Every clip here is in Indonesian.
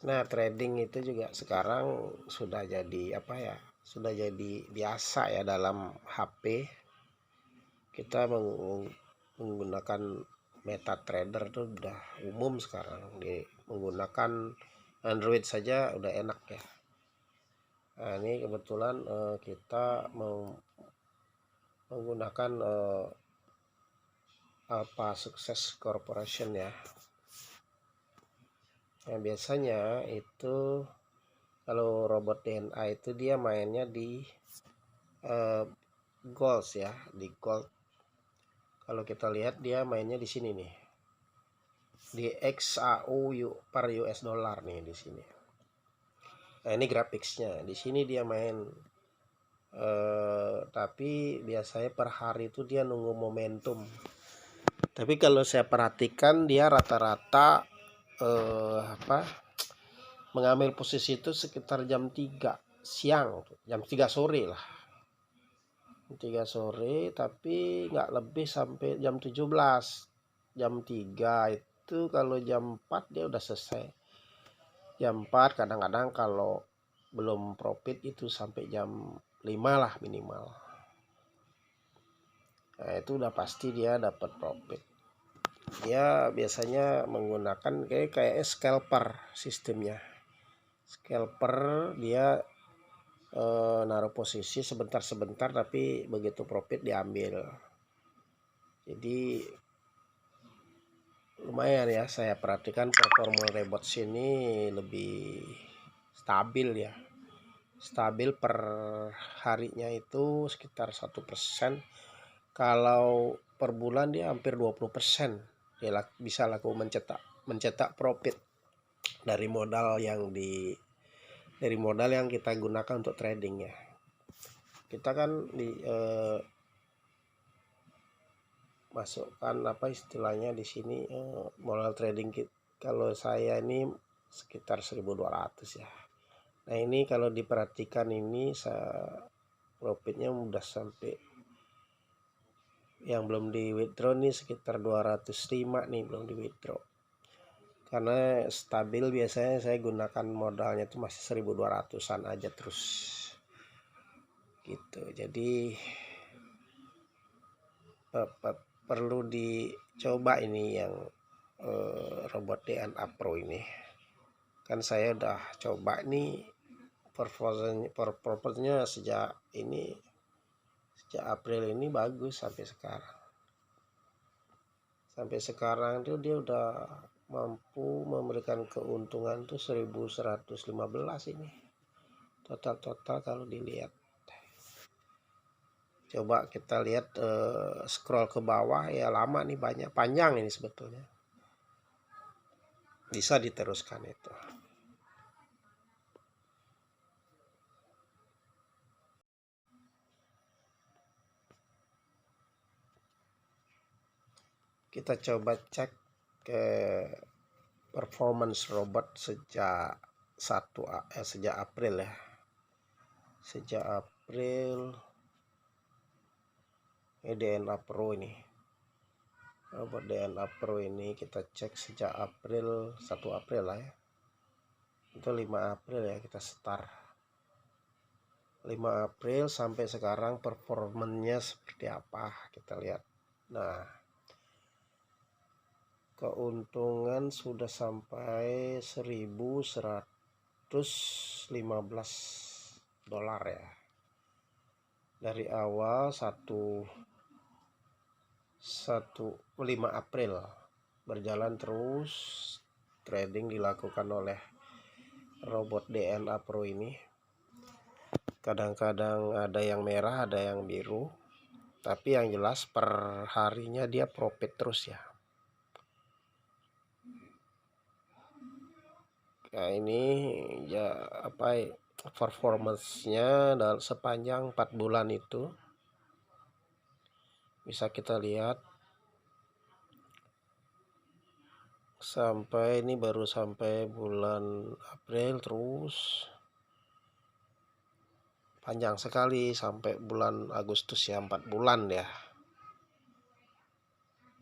Nah, trading itu juga sekarang sudah jadi apa ya? Sudah jadi biasa ya dalam HP. Kita menggunakan MetaTrader itu udah umum sekarang. Menggunakan Android saja udah enak ya. Nah, ini kebetulan kita mau menggunakan Sukses Corporation ya. Nah, biasanya itu kalau robot DNA itu dia mainnya di gold ya, di gold. Kalau kita lihat dia mainnya di sini nih, di XAU per US dollar nih di sini. Nah, ini grafiksnya. Di sini dia main, tapi biasanya per hari itu dia nunggu momentum. Tapi kalau saya perhatikan dia rata-rata mengambil posisi itu sekitar jam 3 siang, jam 3 sore lah. 3 sore, tapi nggak lebih sampai jam 17. Jam 3 itu kalau jam 4 dia udah selesai. Jam 4 kadang-kadang kalau belum profit itu sampai jam 5 lah minimal. Nah, itu udah pasti dia dapat profit. Dia biasanya menggunakan kayak scalper sistemnya. Scalper dia naruh posisi sebentar-sebentar, tapi begitu profit diambil. Jadi lumayan ya, saya perhatikan performa robot sini lebih stabil ya. Stabil per harinya itu sekitar 1%. Kalau per bulan dia hampir 20%. Dia bisa laku mencetak profit dari modal yang kita gunakan untuk trading ya. Kita kan masukkan apa istilahnya di sini modal trading kita. Kalau saya ini sekitar 1.200 ya. Nah, ini kalau diperhatikan ini profitnya udah sampai yang belum di withdraw nih sekitar 205 nih belum di withdraw. Karena stabil biasanya saya gunakan modalnya itu masih 1.200-an aja terus. Gitu. Jadi perlu dicoba ini yang robot DNA Pro ini. Kan saya udah coba nih performanya sejak April ini bagus sampai sekarang. Sampai sekarang tuh dia udah mampu memberikan keuntungan tuh 1.115 ini. Total kalau dilihat. Coba kita lihat scroll ke bawah ya, lama nih, banyak panjang ini sebetulnya. Bisa diteruskan itu. Kita coba cek ke performance robot sejak April ya. Sejak April DNA Pro ini. Robot DNA Pro ini kita cek sejak April, 1 April lah ya. Itu 5 April ya kita start. 5 April sampai sekarang performanya seperti apa kita lihat. Nah, keuntungan sudah sampai 1.115 dolar ya. Dari awal 5 April berjalan terus trading dilakukan oleh robot DNA Pro ini. Kadang-kadang ada yang merah, ada yang biru, tapi yang jelas per harinya dia profit terus ya. Nah, ini ya performance-nya dalam sepanjang 4 bulan itu bisa kita lihat. Sampai ini baru sampai bulan April, terus panjang sekali sampai bulan Agustus ya, 4 bulan ya.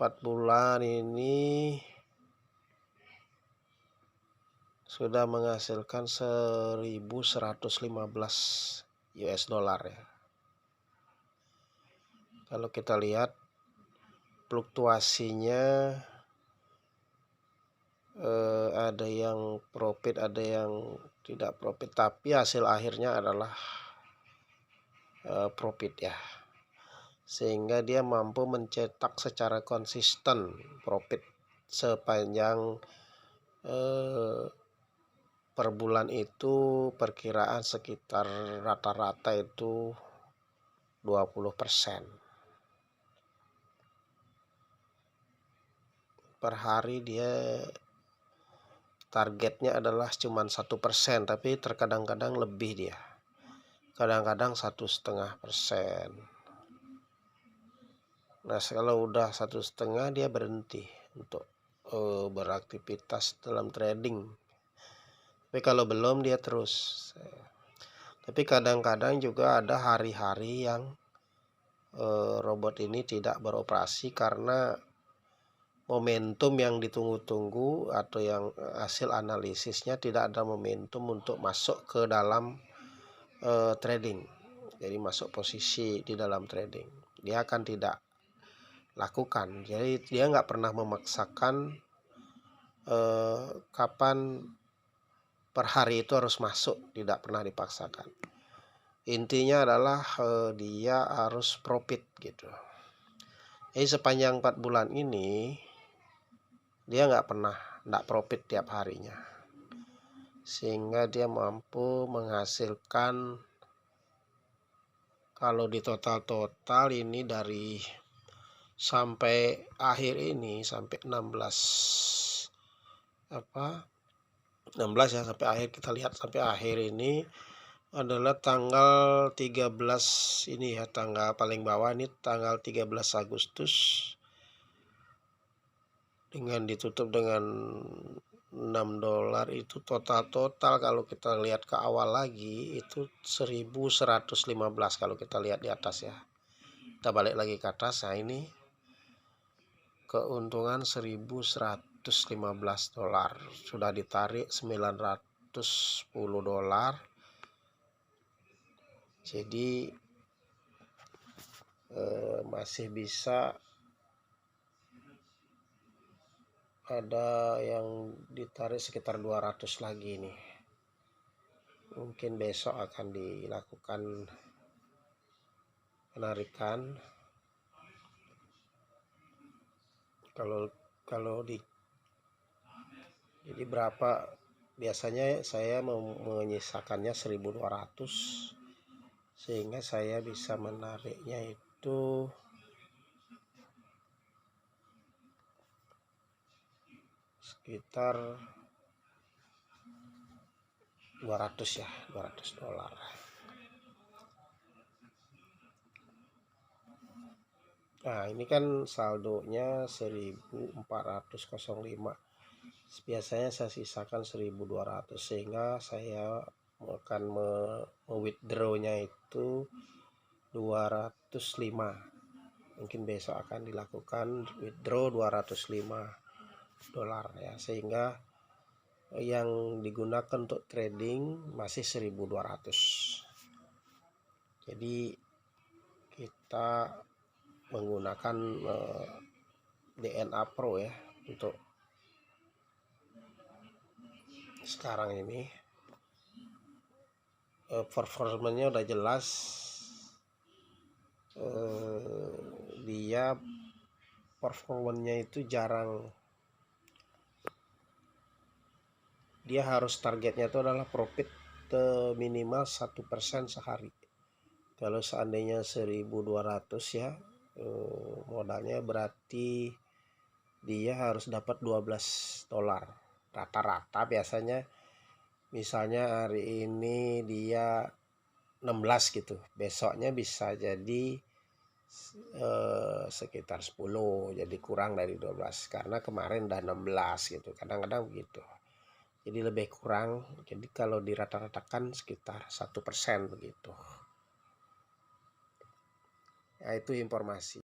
4 bulan ini sudah menghasilkan 1.115 US dollar ya. Kalau kita lihat fluktuasinya, ada yang profit, ada yang tidak profit, tapi hasil akhirnya adalah profit ya, sehingga dia mampu mencetak secara konsisten profit sepanjang per bulan itu perkiraan sekitar rata-rata itu 20%. Per hari dia targetnya adalah cuma 1%, tapi terkadang-kadang lebih dia. Kadang-kadang 1,5%. Nah, kalau udah 1,5 dia berhenti untuk beraktivitas dalam trading. Tapi kalau belum dia terus. Tapi kadang-kadang juga ada hari-hari yang robot ini tidak beroperasi karena momentum yang ditunggu-tunggu atau yang hasil analisisnya tidak ada momentum untuk masuk ke dalam trading. Jadi masuk posisi di dalam trading, dia akan tidak lakukan. Jadi dia nggak pernah memaksakan kapan per hari itu harus masuk, tidak pernah dipaksakan. Intinya adalah dia harus profit gitu. Jadi sepanjang 4 bulan ini dia nggak profit tiap harinya, sehingga dia mampu menghasilkan, kalau di total ini dari sampai akhir ini, sampai 16 ya, sampai akhir, kita lihat sampai akhir ini adalah tanggal 13 ini ya, tanggal paling bawah ini tanggal 13 Agustus, dengan ditutup dengan 6 dolar itu total kalau kita lihat ke awal lagi itu 1.115 kalau kita lihat di atas ya. Kita balik lagi ke atas. Nah, ini keuntungan 1.115 dolar, sudah ditarik 910 dolar. Jadi masih bisa ada yang ditarik sekitar 200 lagi nih. Mungkin besok akan dilakukan penarikan. Jadi berapa biasanya saya menyisakannya 1.200, sehingga saya bisa menariknya itu sekitar 200 ya, 200 dolar. Nah, ini kan saldonya 1.405. Biasanya saya sisakan 1.200, sehingga saya akan withdraw-nya itu 205. Mungkin besok akan dilakukan withdraw 205 dolar ya, sehingga yang digunakan untuk trading masih 1.200. Jadi kita menggunakan DNA Pro ya untuk sekarang ini. Performanya udah jelas, dia performanya itu jarang, dia harus targetnya itu adalah profit minimal 1% sehari. Kalau seandainya 1.200 ya, modalnya berarti dia harus dapat 12 dolar rata-rata. Biasanya misalnya hari ini dia 16 gitu, besoknya bisa jadi sekitar 10, jadi kurang dari 12 karena kemarin udah 16 gitu. Kadang-kadang begitu, jadi lebih kurang. Jadi kalau dirata-ratakan sekitar 1% begitu. Nah, itu informasi.